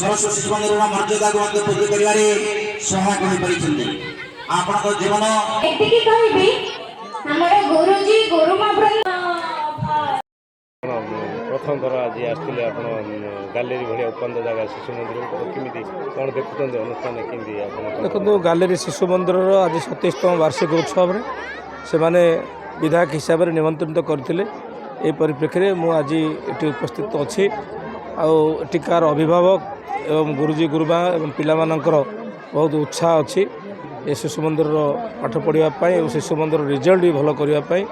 सरस्वती शिशु मंदिर मर्यादा को पूजा करिवारे सहायक होई परिछन्ते आपनक जीवन एतिकी कहबी हमर गुरुजी गुरुमा प्रथम थर आज आसते आप गैलेरी भाई उपंद जगह शिशु मंदिर कमी कौन देखुं अनुष्ठान कमी देखो गैलेरी शिशु मंदिर आज 27तम वार्षिक उत्सव में से विधायक हिसाब से निमंत्रित करते ये परिप्रेक्षी में मुझे ये उपस्थित अच्छी आटिकार अभिभावक एवं गुरुजी गुरुमा एवं पिलामानंकर बहुत उत्साह अच्छी ये शिशु मंदिर पाठ पढ़ाई और शिशु मंदिर रिजल्ट भी भल करने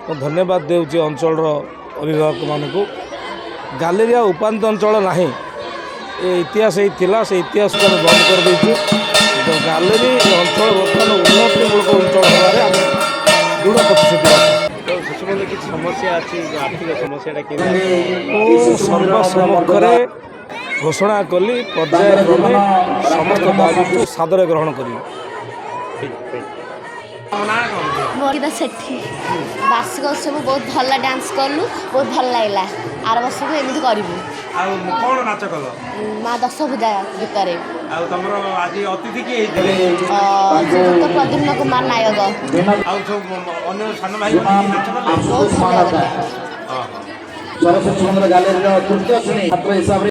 तो धन्यवाद देउछि अंचल अभिभावक मानक गैलेरी उपांत अंचल ना इतिहास ही से इतिहास को बंद कर देछु तो गैलेरी अंचल बर्तमान उन्नतिमूलक अंचल होबारे आम दृढ़ प्रतिश्रुति शिशु मंदिर किसी समस्या अच्छी आर्थिक समस्या सर्वसम्मुखें घोषणा कली पर्यायक्रमे समस्त दायित्व सादर ग्रहण करी मोरिदा सेठी वार्षिक उत्सव बहुत भल डांस कलु बहुत भल लगे आर वर्ष को एमती करूँ कौन नाच कल माँ दश पूजा भितर आज अतिथि किए प्रद्युम्न कुमार नायक सान भाई बहुत भल सरस्वती मंदिर गैलेरी तृतीय श्रेणी छात्र हिसाब से